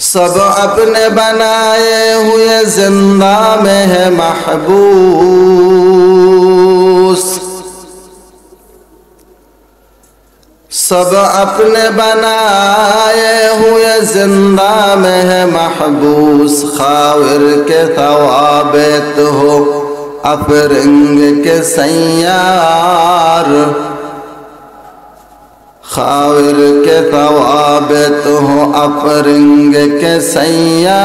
सब अपने बनाए हुए जिंदा में है महबूस। सब अपने बनाए हुए जिंदा में है महबूस। खाविर के तवाबित हो अपरंग के सैयार। खाविर के तवाबित हो अपरंग के सैयार।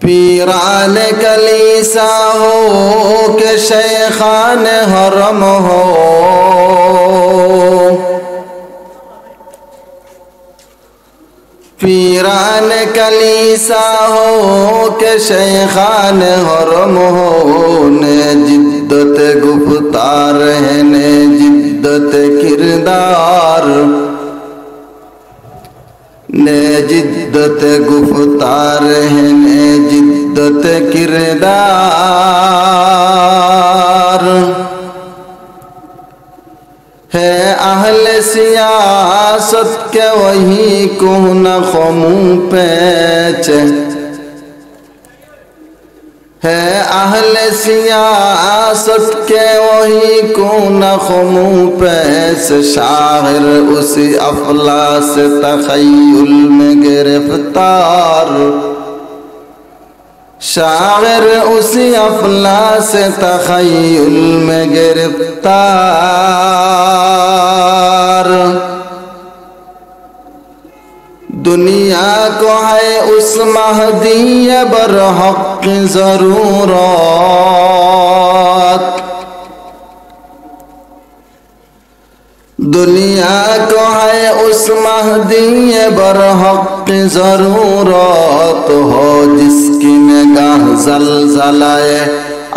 पीरान कलीसा हो के शेखान हरम हो। पीरान कलीसा हो के शेखान हरम हो। ने जिद्दत गुफ्तार है ने जिद्दत किरदार। ने जिद्दत गुफ्तार है ने जिद्दत किरदार। है अहले सियासत के वही कौन खमू पैच। है अहले सियासत के वही कौन खमू पैच। शागिर उसी अफलास तखय्युल में गिरफ्तार। शागिर उसी अफलास तखय्युल में गिरफ्तार। दुनिया को है उस महदी बरहक जरूरत। दुनिया को है उस महदी बरहक जरूरत। हो जिसकी निगाह ज़लज़लाए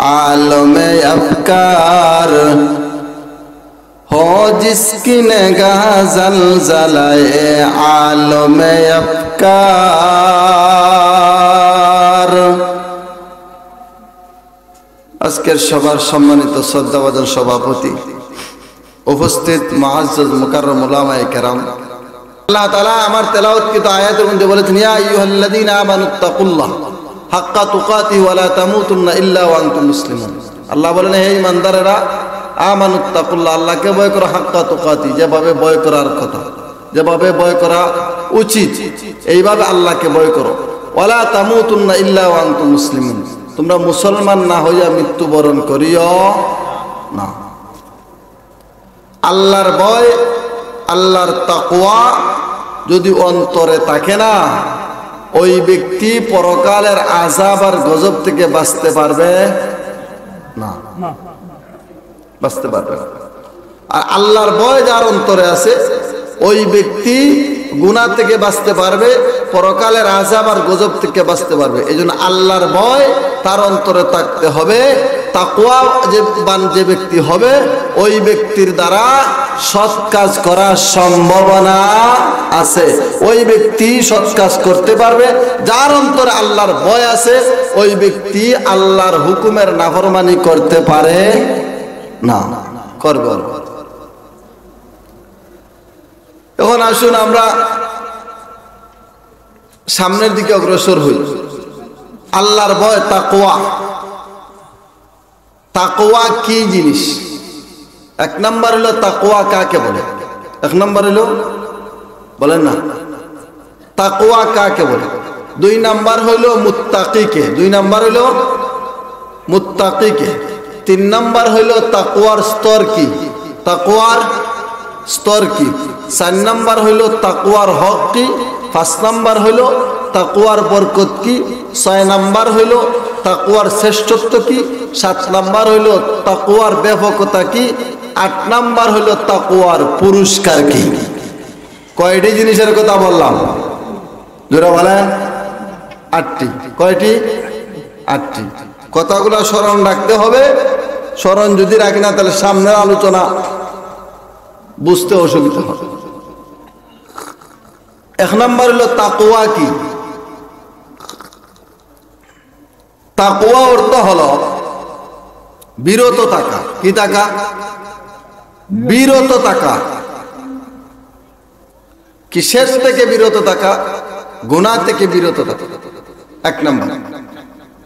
आलम अफ़कार। हो जिसकी निगाह ज़लज़लाए आलम अफ़कार। আজকের সবার সম্মানিত শ্রদ্ধাভাজন সভাপতি, উপস্থিত মুআজ্জাজ মুকাররম উলামায়ে কেরাম, আল্লাহ তাআলা আমার তেলাওয়াতকৃত আয়াতের মধ্যে বলেছেন, ইয়া আইয়ুহাল্লাযীনা আমানুত্তাকুল্লাহ হাক্কা তুকাতিহি ওয়া লা তামুতুন্না ইল্লা ওয়া আনতুম মুসলিমুন। আল্লাহ বলেন, হে ঈমানদারেরা, আমানুত্তাকুল্লাহ, আল্লাহকে ভয় করো, হাক্কা তুকাতি, যেভাবে ভয় করার কথা, যেভাবে ভয় করা উচিত এইভাবে আল্লাহকে ভয় করো। ওয়া লা তামুতুন্না ইল্লা ওয়া আনতুম মুসলিমুন, তোমরা মুসলমান না হইয়া মৃত্যুবরণ করিও না। আল্লাহর ভয়, আল্লাহর তাকওয়া যদি অন্তরে থাকে না, ওই ব্যক্তি পরকালের আযাব আর গজব থেকে বাঁচতে পারবে না, বাঁচতে পারবে না। আর আল্লাহর ভয় যার অন্তরে আছে, ওই ব্যক্তি গুনাহ থেকে বাঁচতে পারবে, পরকালের আযাব আর গজব থেকে বাঁচতে পারবে। এই জন্য আল্লাহর ভয় তার অন্তরে থাকতে হবে। তাকওয়া যে ব্যক্তি হবে, ওই ব্যক্তির দ্বারা সৎ কাজ করার সম্ভাবনা আছে। ওই ব্যক্তি সৎ কাজ করতে পারবে। যার অন্তরে আল্লাহর ভয় আছে, ওই ব্যক্তি আল্লাহর হুকুমের নাফরমানি করতে পারে না, করবে না। এখন আসুন আমরা সামনের দিকে অগ্রসর হই। আল্লাহর ভয়, তাকওয়া। তাকওয়া কি জিনিস? এক নাম্বার হলো তাকওয়া কাকে বলে? এক নাম্বার হলো, বলেন না, তাকওয়া কাকে বলে? দুই নাম্বার হইল মুত্তাকিকে। দুই নাম্বার হইল মুত্তাকিকে। তিন নাম্বার হইল তাকওয়ার স্তর কি, তাকওয়ার স্তর কি। চার নাম্বার হইল তাকওয়ার হক কি। পাঁচ নাম্বার হইল তাকওয়ার বরকত কি। ছয় নাম্বার হইল তাকওয়ার শ্রেষ্ঠত্ব কি। সাত নাম্বার হইল তাকওয়ার ব্যাপকতা কি। আট নাম্বার হইল তাকওয়ার পুরস্কার কি। কয়টি জিনিসের কথা বললাম? জোরে বলেন। আটটি। কয়টি? আটটি। কথাগুলো স্মরণ রাখতে হবে। স্মরণ যদি রাখি না, তাহলে সামনের আলোচনা বুঝতে অসুবিধা হবে। এক নম্বর হলো তাকওয়া কি। তাকওয়া অর্থ হলো বিরত থাকা। কি থাকা? বিরত থাকা। কিসের থেকে বিরত থাকা? গুনাহ থেকে বিরত থাকা, এক নাম্বার।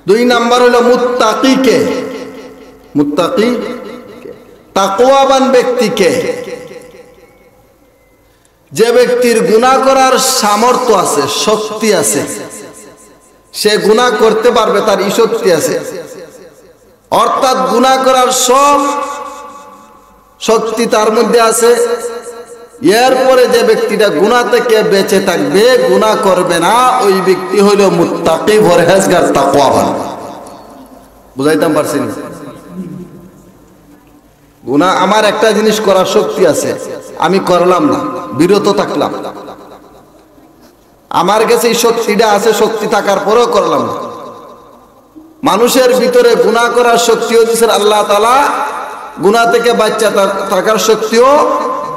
দুই নাম্বার হলো মুত্তাকিকে। মুত্তাকি তাকওয়াবান ব্যক্তিকে, যে ব্যক্তির গুনাহ করার সামর্থ্য আছে, শক্তি আছে, সে গুনাহ করতে পারবে, তার এই শক্তি আছে, অর্থাৎ গুনাহ করার সব শক্তি তার মধ্যে আছে। এরপরে যে ব্যক্তিটা গুনাহ থেকে বেঁচে থাকবে, গুনাহ করবে না, ওই ব্যক্তি হইল মুত্তাকি, পরহেজগার, তাকওয়াবান। বুঝাইতাম পারছি না? গুনাহ, আমার একটা জিনিস করার শক্তি আছে, আমি করলাম না, বিরত থাকলাম, আমার কাছে এই শক্তিটা আছে, শক্তি থাকার পরেও করলাম না। মানুষের ভিতরে গুনাহ করার শক্তিও দিয়েছেন আল্লাহ তাআলা, গুনাহ থেকে বাঁচা থাকার শক্তিও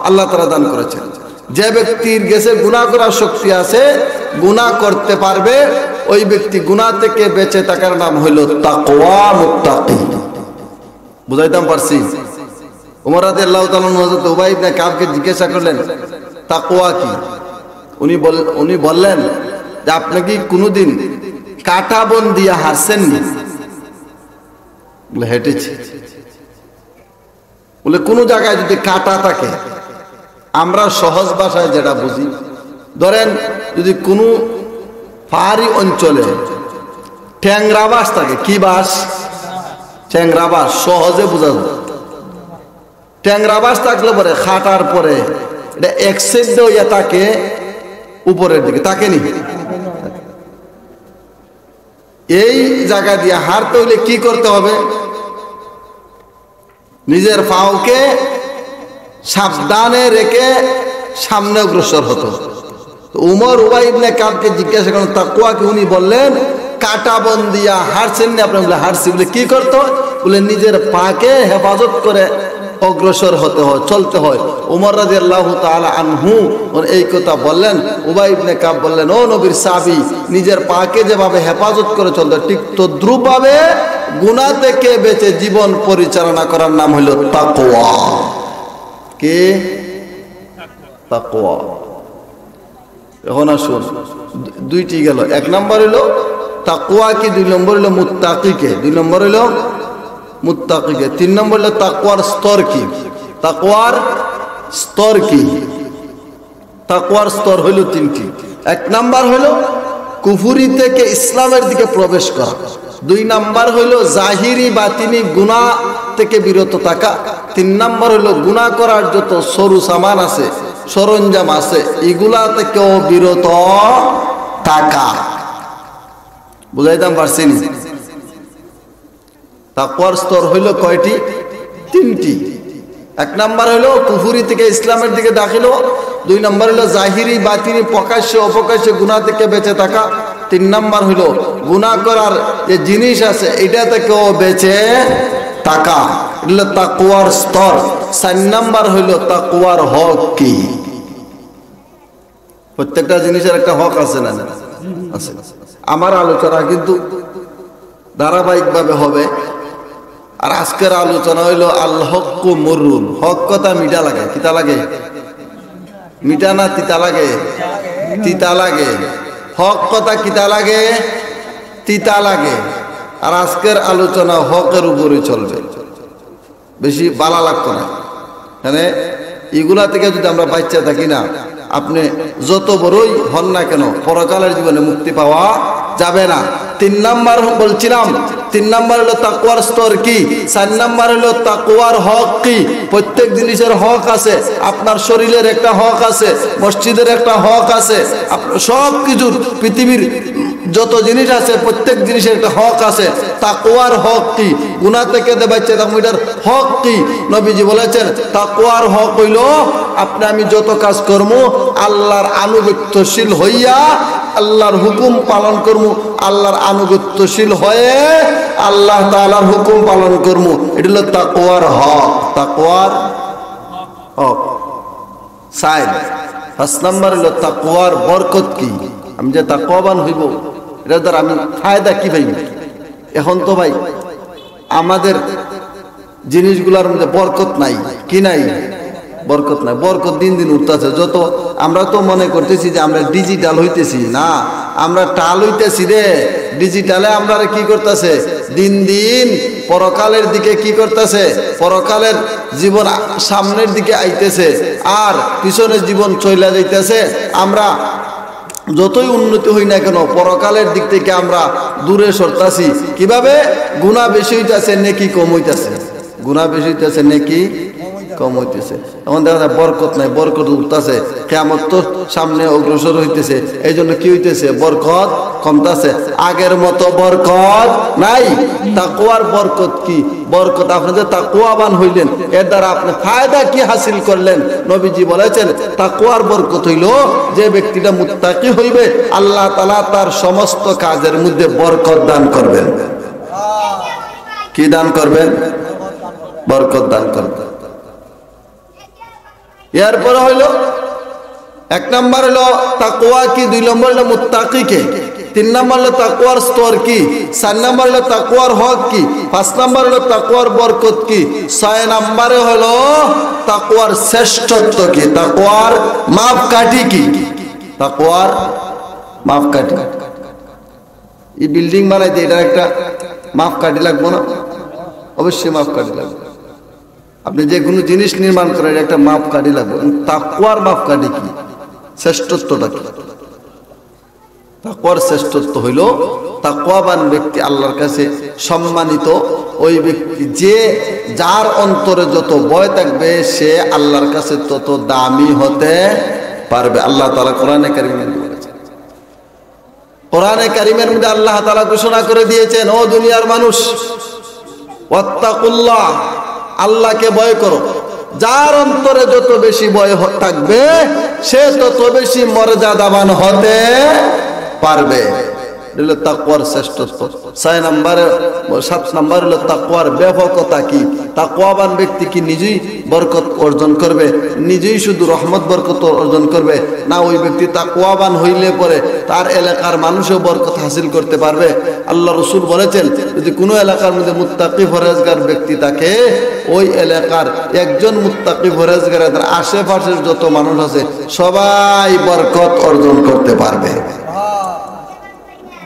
আল্লাহ তাআলা দান করেছেন। যে ব্যক্তির কাছে গুনাহ করার শক্তি আছে, গুনাহ করতে পারবে, ওই ব্যক্তি গুনাহ থেকে বেঁচে থাকার নাম হইল তাকওয়া, মুত্তাকি। বুঝাইতাম পারছি? ওমর রাদিয়াল্লাহু তাআলা হযরত উবাই ইবনে কাবকে জিজ্ঞাসা করলেন, তাকওয়া কি? উনি বললেন যে আপনি কি কোনোদিন কাঁটা বন দিয়া হারছেননি? বলে হেঁটেছি। বলে কোন জায়গায় যদি কাঁটা থাকে, আমরা সহজ ভাষায় যেটা বুঝি, ধরেন যদি কোনো পাহাড়ি অঞ্চলে ট্যাংরা বাস থাকে, কি বাস? ট্যাংরা বাস, সহজে বোঝা যায়। ট্যাংরা বাস থাকলে পরে খাটার পরে এটা এক সাইড হইয়া থাকে উপরের দিকে, তাকে নি এই জায়গা দিয়ে হারতে হইলে কি করতে হবে? নিজের পাওকে সাবধানে রেখে সামনে অগ্রসর হতো। উমর উবাই ইবনে কাবকে জিজ্ঞাসা করেন তাকওয়া কি? উনি বললেন কাঁটা বন দিয়া হারছেন না আপনি? বলে হারছি। বলে কি করতো? বলে নিজের পাকে হেফাজত করে অগ্রসর হতে হয়, চলতে হয়। উমর রাদিয়াল্লাহু তাআলা আনহু এই কথা বললেন। উবাই ইবনে কাব বললেন, ও নবীর সাহাবী, নিজের পাকে যেভাবে হেফাজত করে চলতে, ঠিক তদ্রূপভাবে গুনাহ থেকে বেঁচে জীবন পরিচালনা করার নাম হলো তাকওয়া। কে? তাকওয়া। এখন আসুন, দুইটি গেল। এক নম্বর হলো তাকওয়া কি, দুই নম্বর হলো মুত্তাকিকে। দুই নম্বর হলো মুত্তাকিকে, তিন নম্বর হলো তাকওয়ার স্তর কি? তাকওয়ার স্তর কি? তাকওয়ার স্তর হইল তিনটি। এক নাম্বার হলো কুফরি থেকে ইসলামের দিকে প্রবেশ করা। দুই নাম্বার হইলো জাহিরি বাতিনি গুনাহ থেকে বিরত থাকা। তিন নাম্বার হইলো গুনাহ করার যত সরু সামান আছে, সরঞ্জাম আছে, এগুলা থেকেও বিরত থাকা। বুঝাইতাম পারছি? তাকওয়ার স্তর হইল কয়টি? তিনটি। এক নাম্বার হইলো কুফরি থেকে ইসলামের দিকে দাখিল। দুই নাম্বার হইলো জাহিরি বাতিনি প্রকাশ্যে অপ্রকাশ্যে গুনাহ থেকে বেঁচে থাকা। তিন নাম্বার হইলো গুনাহ করার যে জিনিস আছে এটা থেকেও বেঁচে থাকা। এটা তাকওয়ার স্তর। চার নাম্বার হইলো তাকওয়ার হক কি? প্রত্যেকটা জিনিসের একটা হক আছে না? আছে। আমার আলোচনা কিন্তু ধারাবাহিকভাবে হবে। আর আজকের আলোচনা হইলো আল হক্কু মুররুন। হক কথা মিঠা লাগে, তিতা লাগে? মিঠা না তিতা লাগে? তিতা লাগে। হক কথা কিতা লাগে? তিতা লাগে। আর আজকের আলোচনা হকের উপরে চলবে, বেশি বালা লাগতো না। মানে এগুলা থেকে যদি আমরা বাচ্চা থাকি না, আপনি যত বড়ই হন না কেন, পরকালের জীবনে মুক্তি পাওয়া যাবে না। তিন নাম্বার বলছিলাম, তিন নাম্বার হলো তাকওয়ার স্তর কি? চার নাম্বার হলো তাকওয়ার হক কি? প্রত্যেক জিনিসের হক আছে। আপনার শরীরের একটা হক আছে, মসজিদের একটা হক আছে, সব কিছুর পৃথিবীর যত জিনিস আছে প্রত্যেক জিনিসের একটা হক আছে। তাকওয়ার হক কি? গুনাহ থেকে বাঁচতে থাকবো, এটার হক কি? নবীজি বলেছেন তাকওয়ার হক হইল আপনি আমি যত কাজ করবো আল্লাহর আনুগত্যশীল হইয়া আল্লাহর হুকুম পালন করবো, আল্লাহর আনুগত্যশীল হয়ে আল্লাহ তাআলার হুকুম পালন করবো। এটা হলো তাকওয়ার হক। তাকওয়ার হক। সাইড পাঁচ নাম্বার হলো তাকওয়ার বরকত কি? আমি যে তাকওয়াবান হইব, এটা দ্বারা আমি ফায়দা কি পাইব? এখন তো ভাই আমাদের জিনিসগুলোর মধ্যে বরকত নাই, কি নাই? বরকত নাই, বরকত দিন দিন উঠতেছে। যত আমরা তো মনে করতেছি যে আমরা ডিজিটাল হইতেছি, না, আমরা টাল হইতেছি রে। ডিজিটালে আমরা কি করতেছে, দিন দিন পরকালের দিকে কি করতেছে, পরকালের জীবন সামনের দিকে আইতেছে আর পিছনের জীবন চলে যাইতেছে। আমরা যতই উন্নতি হই না কেন পরকালের দিক থেকে আমরা দূরে সরতাছি। কিভাবে? গুনাহ বেশি হইতেছে, নেকি কম হইতেছে। গুনাহ বেশি হইতেছে, নেকি কম হইতেছে। এখন দেখা যায় বরকত নাই, বরকত উঠতেছে। কিয়ামত তো সামনে অগ্রসর হইতেছে, এই জন্য কি হইতেছে, বরকত কমতেছে। আগের মতো বরকত নাই। তাকওয়ার বরকত কি? বরকত আপনি যে তাকওয়াবান হইলেন, এর দ্বারা আপনি ফায়দা কি হাসিল করলেন? নবীজি বলেছেন তাকওয়ার বরকত হইল যে ব্যক্তিটা মুত্তাকি হইবে, আল্লাহ তাআলা তার সমস্ত কাজের মধ্যে বরকত দান করবেন। কি দান করবেন? বরকত দান করবেন। এরপরে হইল এক নম্বর হলো তাকওয়া কি, দুই নম্বর হলো মুত্তাকি কে, তিন নম্বর হলো তাকওয়ার স্তর কি, চার নম্বর হলো তাকওয়ার হক কি, পাঁচ নম্বর হলো তাকওয়ার বরকত কি, ছয় নম্বরে হলো তাকওয়ার শ্রেষ্ঠত্ব কি, তাকওয়ার মাপকাঠি কি, তাকওয়ার মাপকাঠি। এই বিল্ডিং বানাইতে এটা একটা মাপকাঠি লাগবে না? অবশ্যই মাপকাঠি লাগবে। আপনি যে কোনো জিনিস নির্মাণ করেন একটা মাপকাঠি লাগবে। তাকওয়ার মাপকাঠি কি, শ্রেষ্ঠত্বটা কি? তাকওয়ার শ্রেষ্ঠত্ব হইল তাকওয়াবান ব্যক্তি আল্লাহর কাছে সম্মানিত ওই ব্যক্তি যে যার অন্তরে যত ভয় থাকবে সে আল্লাহর কাছে তত দামি হতে পারবে। আল্লাহ তাআলা কোরআনে কারিমে বলেছেন, কোরআনে কারিমের মধ্যে আল্লাহ তাআলা ঘোষণা করে দিয়েছেন, ও দুনিয়ার মানুষ, ওয়াত্তাকুল্লাহ, আল্লাহকে ভয় করো। যার অন্তরে যত বেশি ভয় থাকবে সে তত বেশি মর্যাদাবান হতে পারবে। হলো তাকওয়ার শ্রেষ্ঠত্ব। 6 নম্বরে 7 নম্বর হলো তাকওয়ার ব্যাপকতা কি। তাকওয়াবান ব্যক্তি কি নিজেই বরকত অর্জন করবে, নিজেই শুধু রহমত বরকত অর্জন করবে না, ওই ব্যক্তি তাকওয়াবান হইলে পরে তার এলাকার মানুষও বরকত হাসিল করতে পারবে। আল্লাহ রাসূল বলেছেন, যদি কোনো এলাকার মধ্যে মুত্তাকি পরহেজগার ব্যক্তি থাকে, ওই এলাকার একজন মুত্তাকি পরহেজগারের আশেপাশের যত মানুষ আছে সবাই বরকত অর্জন করতে পারবে।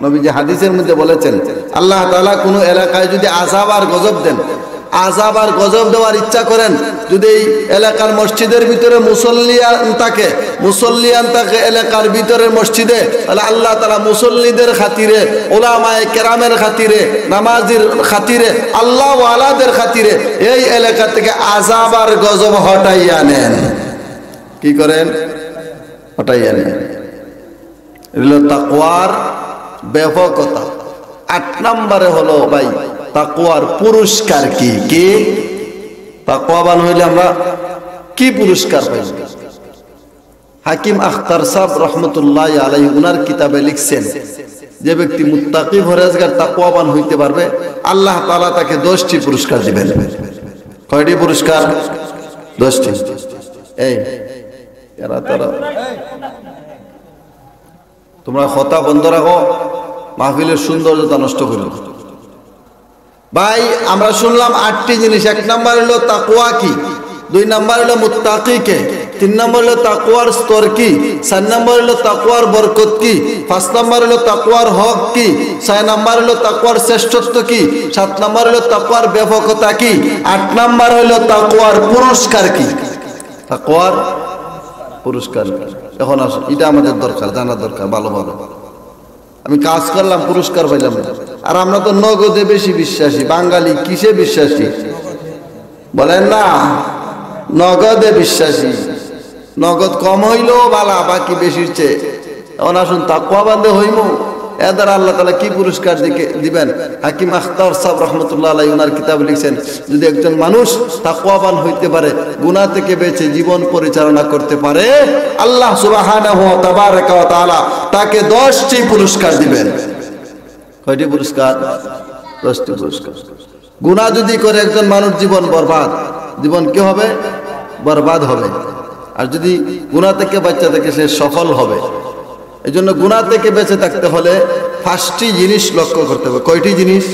নবীজি হাদিসের মধ্যে বলেছেন, আল্লাহ তাআলা কোন এলাকায় যদি আযাব আর গজব দেন, আযাব আর গজব দেওয়ার ইচ্ছা করেন, যদি এই এলাকার মসজিদের ভিতরে মুসল্লিয়ান থাকে এলাকার ভিতরে মসজিদে, তাহলে আল্লাহ তাআলা মুসল্লিদের খাতিরে, উলামায়ে কেরামের খাতিরে, নামাজির খাতিরে, আল্লাহ ওয়ালাদের খাতিরে এই এলাকা থেকে আযাব আর গজব হটাইয়া নেন। কি করেন? হটাইয়া নেন। এগুলো তাকওয়ার ব্যাপকতা। 8 নম্বরে হলো ভাই তাকওয়ার পুরস্কার কি। কি তাকওয়াবান হইলে আমরা কি পুরস্কার পাই? হাকিম আখতার সাহেব রহমতুল্লাহ আলাইহি উনার কিতাবে লিখছেন, যে ব্যক্তি মুত্তাকি পরহেজগার তাকওয়াবান হইতে পারবে আল্লাহ তাআলা তাকে 10টি পুরস্কার দিবেন। কয়টি পুরস্কার? 10টি। এই এরা তারা তোমরা কথা বন্ধ রাখো, মাহফিলের সৌন্দর্যতা নষ্ট করো না। ভাই আমরা শুনলাম 8টি জিনিস। 1 নম্বর হলো তাকওয়া কি, 2 নম্বর হলো মুত্তাকি কে, 3 নম্বর হলো তাকওয়ার স্তর কি, 4 নম্বর হলো তাকওয়ার বরকত কি, 5 নম্বর হলো তাকওয়ার হক কি, 6 নম্বর হলো তাকওয়ার শ্রেষ্ঠত্ব কি, 7 নম্বর হলো তাকওয়ার ব্যাপকতা কি, 8 নম্বর হলো তাকওয়ার পুরস্কার কি। তাকওয়ার পুরস্কার। এখন আসুন, এটা আমাদের দরকার, জানা দরকার ভালো ভালো। আমি কাজ করলাম, পুরস্কার পাইলাম না। আর আমরা তো নগদে বেশি বিশ্বাসী। বাঙালি কিসে বিশ্বাসী বলেন না? নগদে বিশ্বাসী। নগদ কম হইলেও বালা, বাকি বেশির চেয়ে। এখন আসুন তাকওয়াবান হইব, এর দ্বারা আল্লাহ তাআলা কি পুরস্কার দিবেন? হাকিম আখতার সাহেব রহমতুল্লাহ আলাইহি ওনার কিতাবে লিখছেন, যদি একজন মানুষ তাকওয়াবান হইতে পারে, গুনাহ থেকে বেঁচে জীবন পরিচালনা করতে পারে, আল্লাহ সুবহানাহু ওয়া তাবারাকা ওয়া তাআলা তাকে 10টি পুরস্কার দিবেন। কয়টি পুরস্কার? 10টি পুরস্কার। গুনাহ যদি করে একজন মানুষ, জীবন বরবাদ, জীবন কি হবে? বরবাদ হবে। আর যদি গুনাহ থেকে বাঁচা থাকে সে সফল হবে। এই জন্য গুনাহ থেকে বেঁচে থাকতে হলে 5টি জিনিস লক্ষ্য করতে হবে। কয়টি জিনিস?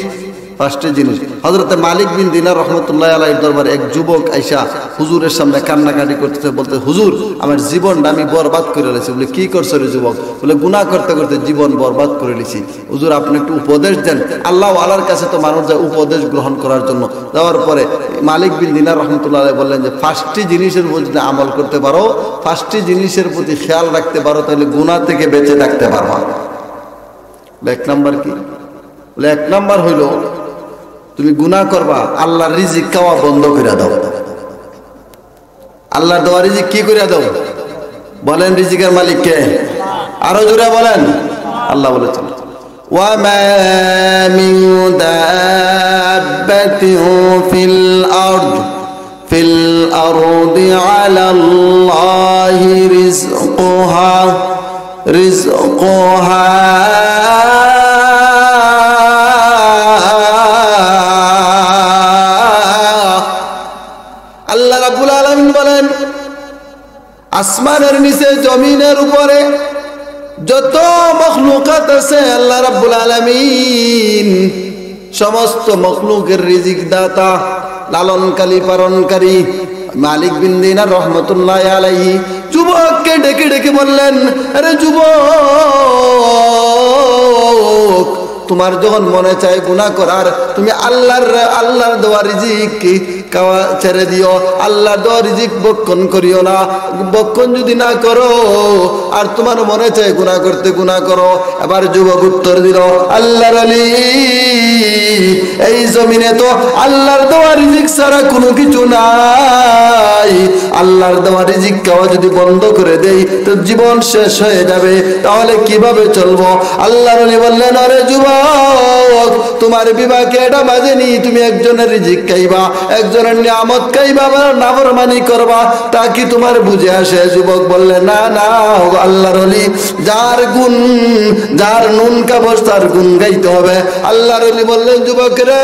পাঁচটি জিনিস। হযরতে মালিক বিন দিনার রহমতুল্লাহ আলাইহির দরবারে এক যুবক আইসা হুজুরের সামনে কান্নাকাটি করতেছে, বলতে হুজুর আমার জীবনটা আমি বরবাদ করে রেছি। বলে কি করছো রে যুবক? বলে গুনাহ করতে করতে জীবন বরবাদ করে নিয়েছি। হুজুর আপনি একটু উপদেশ দেন। আল্লাহ আল্লাহর কাছে তো মানুষ যায় উপদেশ গ্রহণ করার জন্য। যাওয়ার পরে মালিক বিন দিনার রহমতুল্লাহ আলাইহি বললেন যে পাঁচটি জিনিসের উপর যদি আমল করতে পারো, পাঁচটি জিনিসের প্রতি খেয়াল রাখতে পারো, তাহলে গুনাহ থেকে বেঁচে থাকতে পারবা। এক নাম্বার কি? বলে এক নাম্বার হইল তুমি গুনাহ করবা, আল্লাহর রিজিক খাওয়া বন্ধ করে দাও। আল্লাহর দেওয়া রিজিক কি করে দাও? বলেন রিজিকের মালিক কে? আরো জোরে বলেন। আল্লাহ বলেছেন ওয়া মা মিন দাব্বাতিন ফিল আরদি আলাল্লাহি রিজকুহা আল্লাহ রাব্বুল আলামিন বলেন আসমানের নিচে জমিনের উপরে যত মখলুকাত আছে আল্লাহ রাব্বুল আলামিন সমস্ত মখলুকের রিজিক দাতা, লালনকারী, পালনকারী। মালিক বিন দিনার রহমতুল্লাহ আলাইহি যুবককে ডেকে ডেকে বললেন, আরে যুবক, তোমার যখন মনে চায় গুনাহ করার, তুমি আল্লাহর দেওয়া রিজিক খাওয়া ছেড়ে দিও, আল্লাহর দেওয়া রিজিক বক্ষণ করিও না। বক্ষণ যদি না করো আর তোমার মনে চায় গুনাহ করতে, গুনাহ করো। এবার যুবক উত্তর দিল, আল্লাহর ওলি, এই জমিনে তো আল্লাহর দেওয়া রিজিক ছাড়া কোনো কিছু নাই। আল্লাহর দেওয়া রিজিক খাওয়া যদি বন্ধ করে দেই তো জীবন শেষ হয়ে যাবে, তাহলে কিভাবে চলবো? আল্লাহর ওলি বললেন, আরে যুবক, তোমার বিবাহকে এটা বাজেনি, তুমি একজনের রিজিক খাইবা, একজনের নিয়ামত খাইবা, নাফরমানি করবা, তা কি তোমার বুঝে আসে? যুবক বললেন, না না আল্লাহর ওলি, যার গুণ, যার নুন কাবস তার গুণ গাইতে হবে। আল্লাহর ওলি বললেন, যুবক রে,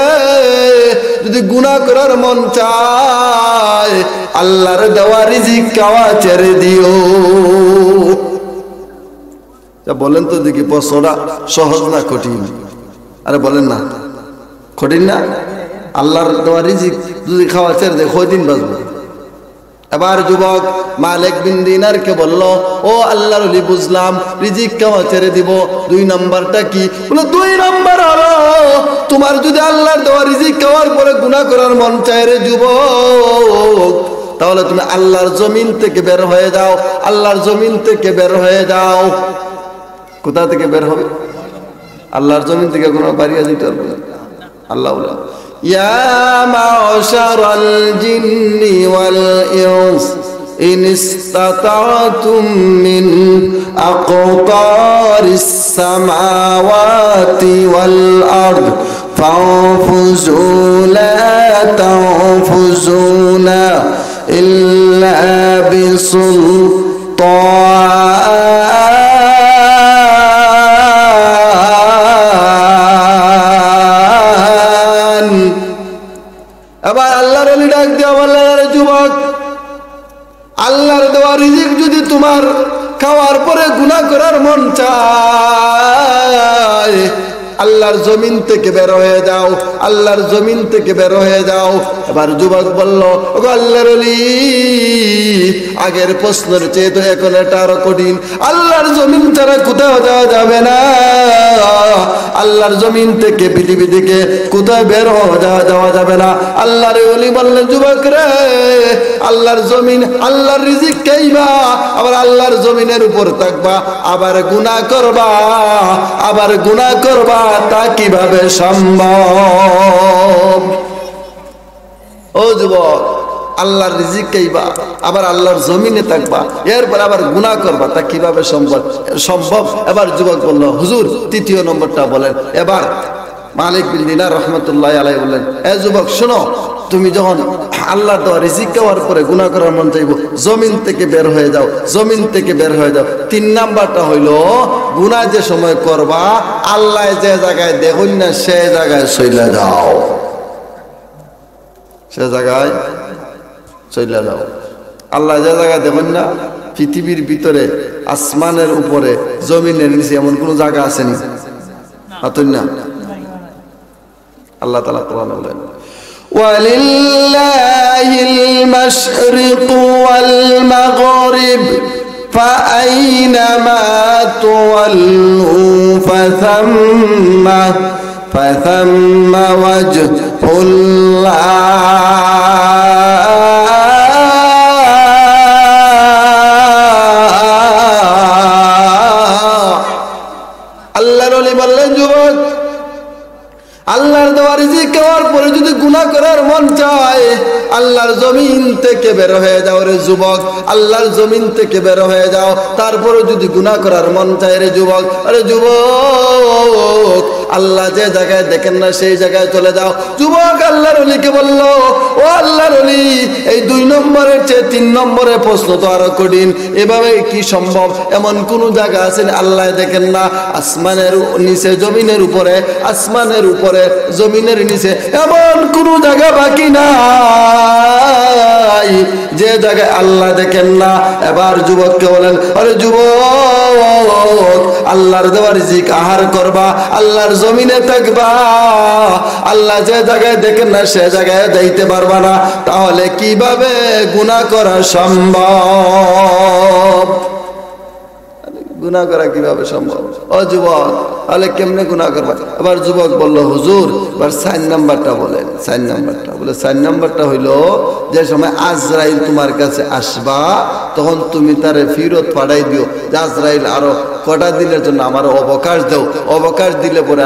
যদি গুনাহ করার মন চায় আল্লাহর দেওয়া রিজিক খাওয়া ছেড়ে দিও। বলেন তো দেখি প্রশ্নটা সহজ না কঠিন? আরে বলেন না, কঠিন না? আল্লাহর দেওয়া রিজিক যদি খাওয়া ছেড়ে দেয় কয়দিন বাঁচবে? এবার যুবক মালিক বিন দিনারকে বলল, ও আল্লাহর ওলি, বুঝলাম রিজিক খাওয়া ছেড়ে দিব, দুই নাম্বারটা কি? বলে দুই নাম্বার হলো তোমার যদি আল্লাহর দেওয়া রিজিক খাওয়ার পরে গুনাহ করার মন চায় রে যুবক, তাহলে তুমি আল্লাহর জমিন থেকে বের হয়ে যাও। আল্লাহর জমিন থেকে বের হয়ে যাও। কোথা থেকে বের হবে? আল্লাহর জমিন থেকে কোনো বাড়িয়ে যেতে পারবে না। আল্লাহ বলে, ইয়া মাশারাল জিন্নি ওয়াল ইনস ইন ইসতাতাতুম মিন আকতারিস সামাওয়াতি ওয়াল আরদ ফানফুযু লা তানফুযুনা ইল্লা বিসুলতান। এবার আল্লাহর ওলি ডাক দেওয়া বললেন, আরে যুবক, আল্লাহর দেওয়া রিজিক যদি তোমার খাওয়ার পরে গুনাহ করার মন চায়, আল্লাহর জমিন থেকে বের হয়ে যাও, আল্লাহর জমিন থেকে বের হয়ে যাও। এবার যুবক বলল, ওগো আল্লাহর ওলি, আগের প্রশ্নের চেয়ে তো এখন এটা আরো কঠিন। আল্লাহর জমিন ছাড়া কোথাও যাওয়া যাবে না। আল্লাহর জমিন থেকে, পৃথিবী থেকে কোথাও বের যাওয়া যাবে না। আল্লাহর ওলি বললেন, যুবক রে, আল্লাহর জমিন, আল্লাহর রিজিক খাইবা, আবার আল্লাহর জমিনের উপর থাকবা, আবার গুনাহ করবা, আবার গুনাহ করবা, তা কিভাবে সম্ভব? ও যুবক, আল্লাহর রিজিক খাইবা, আবার আল্লাহর জমিনে থাকবা, এরপর আবার গুনাহ করবা, তা কিভাবে সম্ভব? এবার যুবক বলল, হুজুর তৃতীয় নম্বরটা বলেন। এবার মালিক বিন দিনার রহমতুল্লাহ আলাইহি বললেন, এ যুবক শোনো, তুমি যখন আল্লাহর দেওয়া রিজিক খাওয়ার পরে গুনাহ করার মন চাইবো, জমিন থেকে বের হয়ে যাও, জমিন থেকে বের হয়ে যাও। তিন নাম্বারটা হইল, গুনাহ যে সময় করবা, আল্লাহ যে জায়গায় দেখুন না সে জায়গায় চলে যাও, সে জায়গায় চলে যাও। আল্লাহ যে জায়গায় দেখুন না, পৃথিবীর ভিতরে, আসমানের উপরে, জমিনের নিচে এমন কোন জায়গা আছে না? আল্লাহ তাআলা কোরআনে বলেন ওয়ালিল্লাহিল মাশরিকু ওয়াল মাগরিব ফাআইনামা তুওয়াল্লু ফাথাম্মা ওয়াজহুল্লাহ আল্লাহর ওলি বললেন যুবক আল্লাহর দেওয়া রিজিক খাওয়ার পরে যদি গুনাহ করার মন চায় আল্লাহর জমিন থেকে বের হয়ে যাও রে যুবক আল্লাহর জমিন থেকে বের হয়ে যাও তারপরে যদি গুনাহ করার মন চায় রে যুবক আরে যুবক আল্লাহ যে জায়গায় দেখেন না সেই জায়গায় চলে যাও যুবক আল্লাহর ওলিকে বলল ও আল্লাহর ওলি এই 2 নম্বরের চেয়ে 3 নম্বরের প্রশ্ন তো আরো কঠিন এভাবে কি সম্ভব এমন কোন জায়গা আছে আল্লাহ দেখেন না আসমানের নিচে জমিনের উপরে আসমানের উপরে জমিনের নিচে এমন কোন জায়গা বাকি নাই যে জায়গায় আল্লাহ দেখেন না এবার যুবককে বলেন আরে যুবক আল্লাহর দেওয়া রিজিক আহার করবা আল্লাহর জমিনে থাকবা আল্লাহ যে জায়গায় দেখেন না সে জায়গায় যাইতে পারবা না তাহলে কিভাবে গুনাহ করা সম্ভব গুনাহ করা কিভাবে সম্ভব ও যুবক তাহলে কেমনে গুনাহ করবা আবার যুবক বলল হুজুর এবার 4 নাম্বারটা বলেন 4 নাম্বারটা বলে 4 নাম্বারটা হইলো যে সময় আজরাইল তোমার কাছে আসবা তখন তুমি তারে ফিরত পাঠাই দিও যে আজরাইল আরো কটা দিনের জন্য আমার অবকাশ দাও অবকাশ দিলে পরে